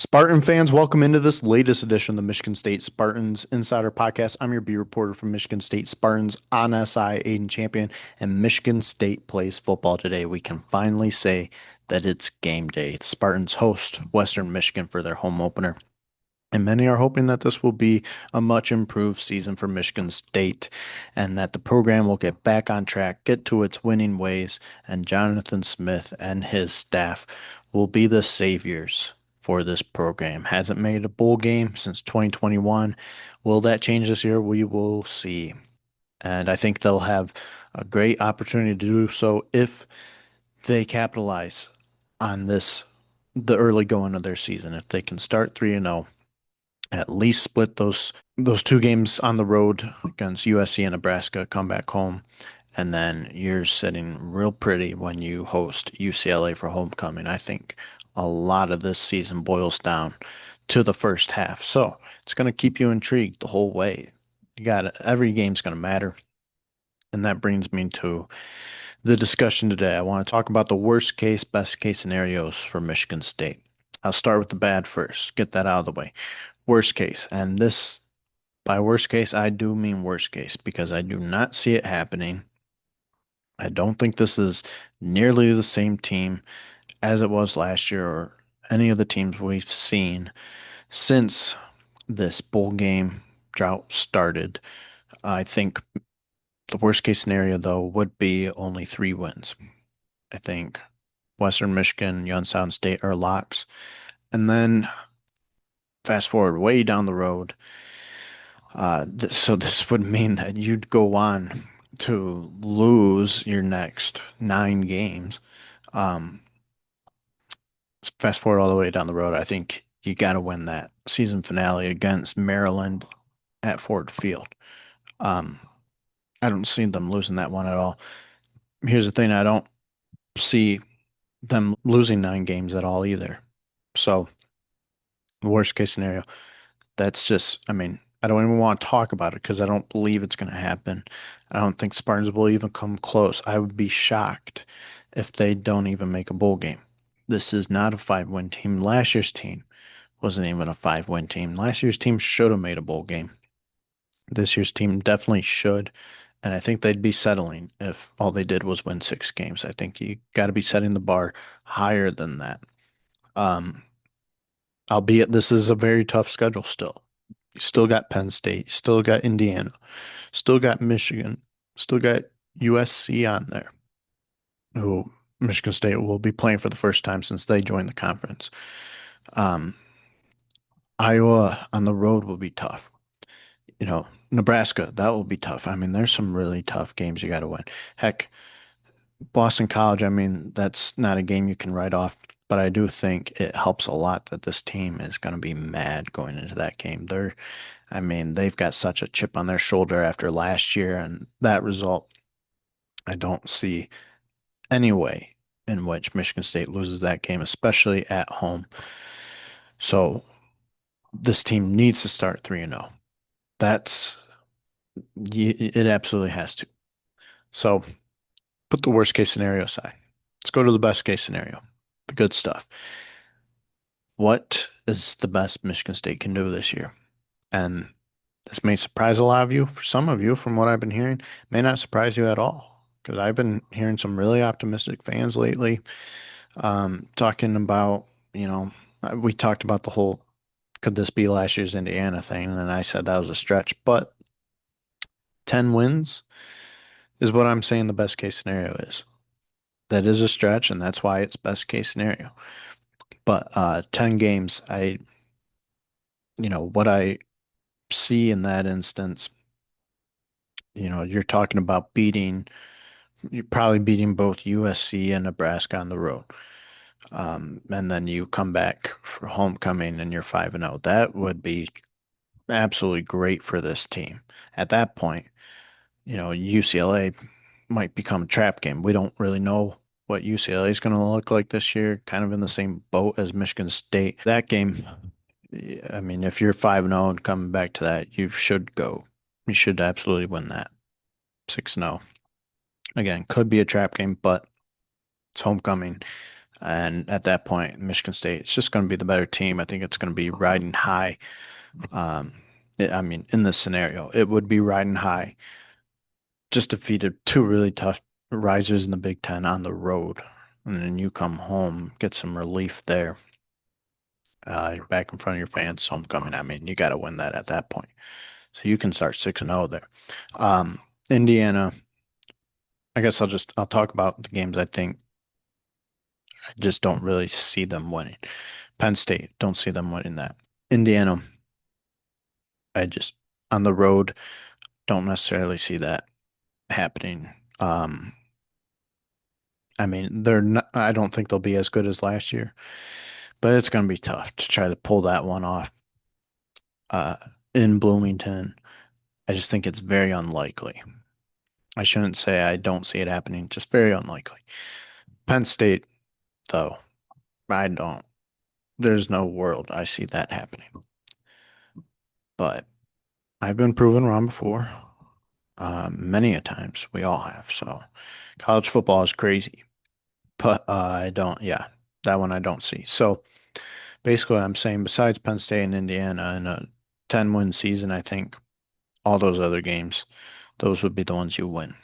Spartan fans, welcome into this latest edition of the Michigan State Spartans Insider Podcast. I'm your beat reporter from Michigan State Spartans on SI, Aidan Champion, and Michigan State plays football today. We can finally say that it's game day. The Spartans host Western Michigan for their home opener. And many are hoping that this will be a much improved season for Michigan State and that the program will get back on track, get to its winning ways, and Jonathan Smith and his staff will be the saviors for this program. Hasn't made a bowl game since 2021. Will that change this year? We will see. And I think they'll have a great opportunity to do so if they capitalize on the early going of their season. If they can start 3-0, at least split those two games on the road against USC and Nebraska, come back home, and then you're sitting real pretty when you host UCLA for homecoming. I think a lot of this season boils down to the first half. So it's going to keep you intrigued the whole way. Every game's going to matter. And that brings me to the discussion today. I want to talk about the worst case, best case scenarios for Michigan State. I'll start with the bad first, get that out of the way. Worst case, and this by worst case, I do mean worst case because I do not see it happening. I don't think this is nearly the same team as it was last year or any of the teams we've seen since this bowl game drought started. I think the worst case scenario, though, would be only 3 wins. I think Western Michigan, Youngstown State are locks. And then fast forward way down the road. So this would mean that you'd go on to lose your next 9 games. Um, Fast forward all the way down the road, I think you got to win that season finale against Maryland at Ford Field. Um, I don't see them losing that one at all. Here's the thing, I don't see them losing 9 games at all either. So, worst case scenario, that's just, I mean, I don't even want to talk about it because I don't believe it's going to happen. I don't think Spartans will even come close. I would be shocked if they don't even make a bowl game. This is not a 5-win team. Last year's team wasn't even a 5-win team. Last year's team should have made a bowl game. This year's team definitely should. And I think they'd be settling if all they did was win 6 games. I think you got to be setting the bar higher than that. Um, Albeit this is a very tough schedule still. You still got Penn State, still got Indiana, still got Michigan, still got USC on there, who Michigan State will be playing for the first time since they joined the conference. Um, Iowa on the road will be tough. Nebraska, that will be tough. I mean, there's some really tough games you got to win. Heck, Boston College, I mean, that's not a game you can write off, but I do think it helps a lot that this team is going to be mad going into that game. I mean, they've got such a chip on their shoulder after last year, and that result, I don't see any way in which Michigan State loses that game, especially at home. So this team needs to start 3-0. That's it absolutely has to. So put the worst case scenario aside. Let's go to the best case scenario, the good stuff. What is the best Michigan State can do this year? And this may surprise a lot of you. For some of you, from what I've been hearing, may not surprise you at all. Because I've been hearing some really optimistic fans lately, talking about, we talked about the whole could this be last year's Indiana thing, and I said that was a stretch, but 10 wins is what I'm saying the best case scenario is. That is a stretch, and that's why it's best case scenario. But 10 games, what I see in that instance, you're probably beating both USC and Nebraska on the road. And then you come back for homecoming and you're 5-0. That would be absolutely great for this team. At that point, UCLA might become a trap game. We don't really know what UCLA is going to look like this year, kind of in the same boat as Michigan State. That game, I mean, if you're 5-0 and coming back to that, you should go. You should absolutely win that. 6-0. Again, could be a trap game, but it's homecoming. And at that point, Michigan State, it's just going to be the better team. I think it's going to be riding high. Um, I mean, in this scenario, it would be riding high. Just defeated two really tough risers in the Big Ten on the road. And then you come home, get some relief there. You're back in front of your fans, homecoming. I mean, you got to win that at that point. So you can start 6-0 there. Indiana, I guess I'll talk about the games I think I just don't really see them winning. Penn State, don't see them winning that. Indiana, I just on the road don't necessarily see that happening. Um, I mean, they're not, I don't think they'll be as good as last year, but it's going to be tough to try to pull that one off uh, in Bloomington. I just think it's very unlikely. I shouldn't say I don't see it happening, just very unlikely. Penn State, though, I don't. There's no world I see that happening. But I've been proven wrong before, many a times. We all have. So college football is crazy, but I don't. Yeah, that one I don't see. So basically, I'm saying besides Penn State and Indiana in a 10-win season, I think all those other games, those would be the ones you win.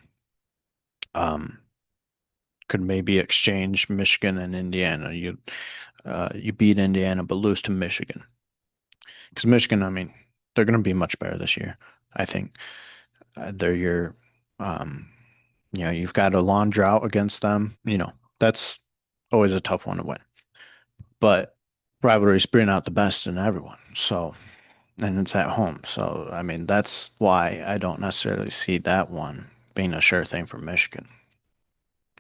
Um, could maybe exchange Michigan and Indiana. You beat Indiana but lose to Michigan because Michigan, I mean, they're going to be much better this year. I think they're your, um, you've got a long drought against them. That's always a tough one to win. But rivalries bring out the best in everyone. So, and it's at home. So, I mean, that's why I don't necessarily see that one being a sure thing for Michigan.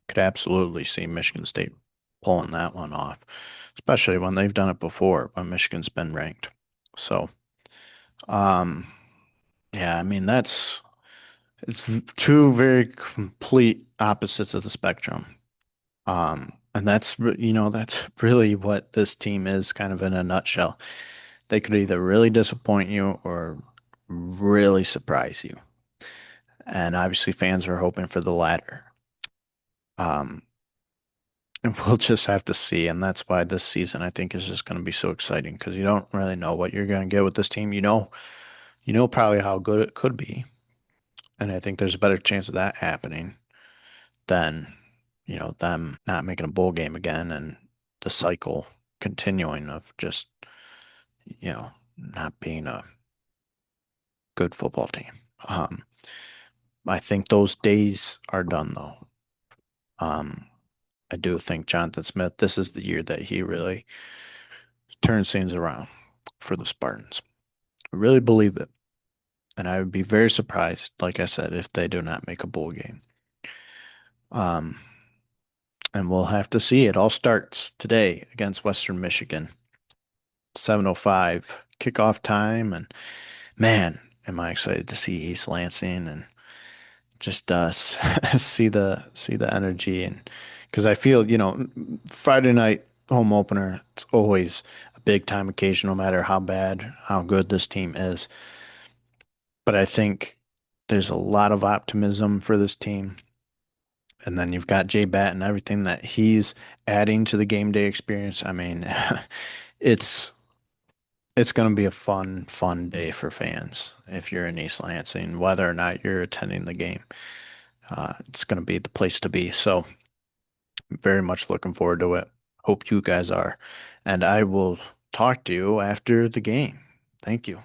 Could absolutely see Michigan State pulling that one off, especially when they've done it before when Michigan's been ranked. So, um, yeah, I mean, it's two very complete opposites of the spectrum. And that's really what this team is kind of in a nutshell. They could either really disappoint you or really surprise you. And obviously fans are hoping for the latter. Um, and we'll just have to see. And that's why this season I think is just going to be so exciting because you don't really know what you're going to get with this team. You know probably how good it could be. And I think there's a better chance of that happening than, them not making a bowl game again and the cycle continuing of just, not being a good football team. Um, I think those days are done though. Um, I do think Jonathan Smith, this is the year that he really turns things around for the Spartans. I really believe it. And I would be very surprised, like I said, if they do not make a bowl game. Um, and we'll have to see. It all starts today against Western Michigan, 7:05 kickoff time. And man, am I excited to see East Lansing and just see the energy and because I feel Friday night home opener it's always a big time occasion no matter how bad how good this team is but I think there's a lot of optimism for this team and then you've got Jay Batt and everything that he's adding to the game day experience. I mean it's it's going to be a fun day for fans if you're in East Lansing whether or not you're attending the game. It's going to be the place to be. So, very much looking forward to it. Hope you guys are. And I will talk to you after the game. Thank you.